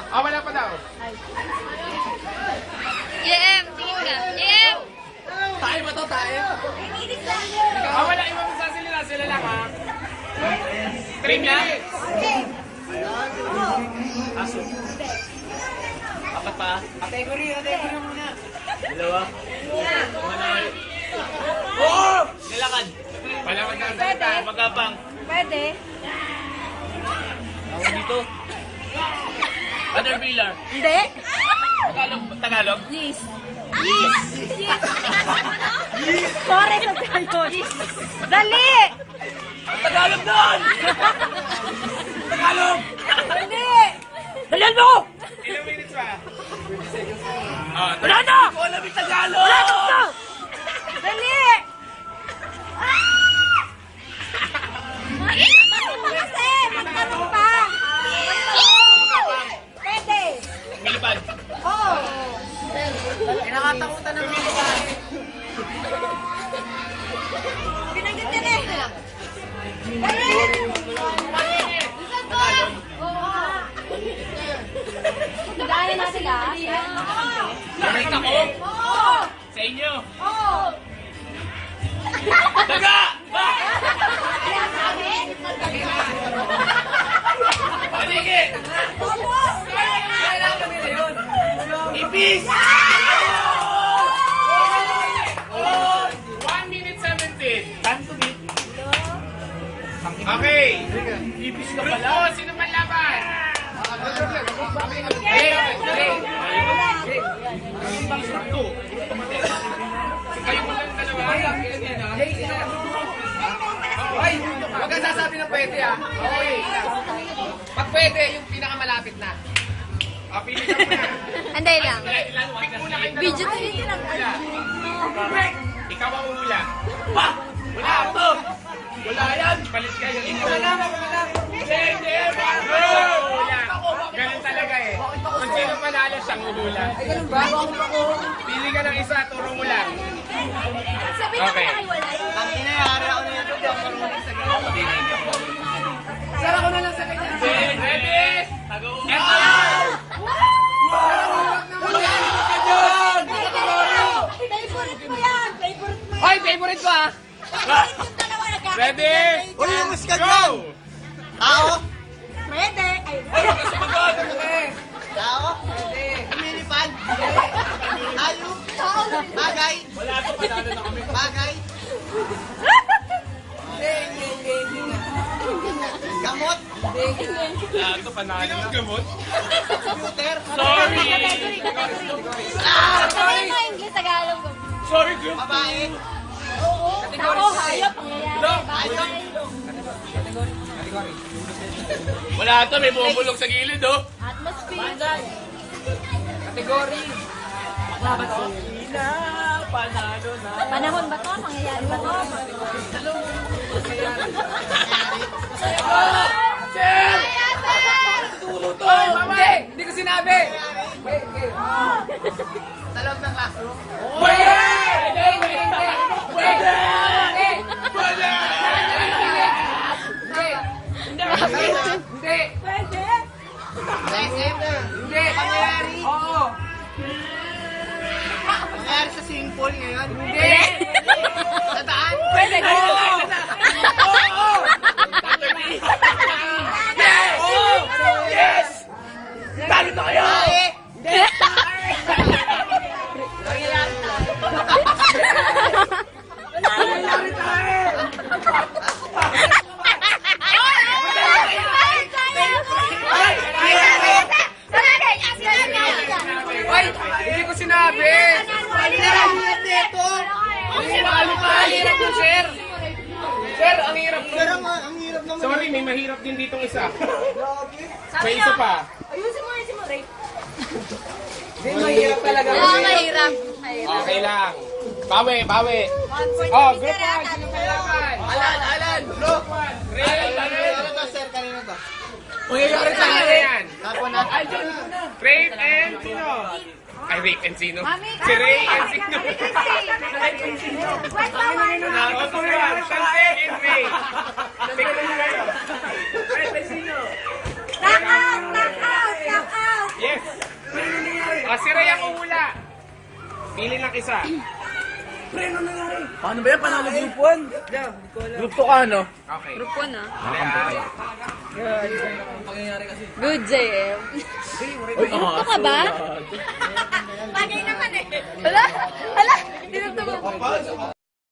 Ah, wala pa daw. JM, tingin ka. JM! Tayo ba to? Tayo? Ah, wala. Iwan mo sa sila. Sila lang, ha? 3 minutes. Aso. Apat pa. Category muna. Dalawa. Oh! Nilakad. Palakad na. Pwede. Magapang. Pwede. Tawag dito. Other pillar. Hindi. Tagalog? Yes. Sorry sa Tagalog. Dali! Tagalog doon! Tagalog! Hindi! Dalihan mo! Ilang minutes pa? Wala na! Hindi ko alam yung Tagalog! Wala na! Dali! Kasi, magtanong pa. Pwede. Milipad. Oo. Nakatakutan ng mga babae. Pinagod yan eh. Dali! Dali na sila. Nakit ako? Oo. Sa inyo? Oo. Daga! Ba! Panigi! Opo. Kailangan nila yun. Ipis! 1 minute 17. Time to beat. Okay. Ipis ka Group pala. O, sino man laban? Kayo mo lang dalawa. Hoy, huwag kang sasabi ng pwede ah. Okay. Pag pwede, yung pinakamalapit na. Ah, pili ka muna. Anday lang. Pick muna kayo Video dalawa. to yun lang. Ikaw ang uhula. Pa! Wala to! Wala yan! Palit kayo. Ikaw na lang, ako na lang. Uhula. Ganun talaga eh. Kung sino panalo siyang uhula. Ay, ganun ba? Pili ka ng isa, turo mo lang. Sabi na Okay. kaya wala. Ang inayari ako na yan. Sir, ako na lang sa kanya. Ready? Tago-una! Favorite mo yan! Favorite mo yan! Hoy, favorite ko ah. Yung dalawa nagkakita. Ready? Uy, yung muskat Go! yan. Tao? Pwede. Ay, Tao? Pwede. Minipad? Ayok? Bagay? Wala to, panalo na kami. Bagay? Hindi nga. Gamot? Wala to, panalo Sino na. ang gamot? Computer? Sorry! category, category. Ah, Sabi mo English, Tagalog. Sorry, group. Babae? Oo. Tao, hayop. Ayok? Wala to, may bumubulong sa gilid, oh. Atmosphere. Category? Panalo na. Panahon ba to? Mangyayari ba to? Sir! Hoy, mama! Hindi ko sinabi! Wait. Sa loob ng classroom? Pwede! Pwede! Pwede! Hindi! Pwede. Sa SM? Hindi! Pangyayari? Oo! Pangyayari sa simple ngayon? Hindi! Sa daan? Pwede. Yes! Talo na kayo! Hindi! Pangyayari tayo! Pangyayari tayo! Hoy! Hindi ko sinabi! Pangyayari dito! Ang hirap ko, sir! Sir, ang hirap ko! Sir, ang hirap naman! Sorry, may mahirap din ditong isa. May isa pa. Ayusin mo, Ray. Hindi, mahirap talaga. Mahirap. Okay lang. Bawi. Oh, group 1. Sino kailangan? Alan! Group 1. Ray. Ano to, sir? Kanina to? Mangyayari sa yan. Tapo na. Rape and sino? Ay, Rape and sino? Mami, Si Ray and sino? Wait, naman. Tapos yan. Sante and Ray. Tignan mo kayo. Rape and sino? Knock out! Pili ng isa. Paano ba yan? Panalo group 1? Group 2 ka, no? Okay. Group 1 ah. Pangyayari kasi. Good, JM. Uy, Ito ka ba? Bagay naman eh. Wala, wala. Tinutubog.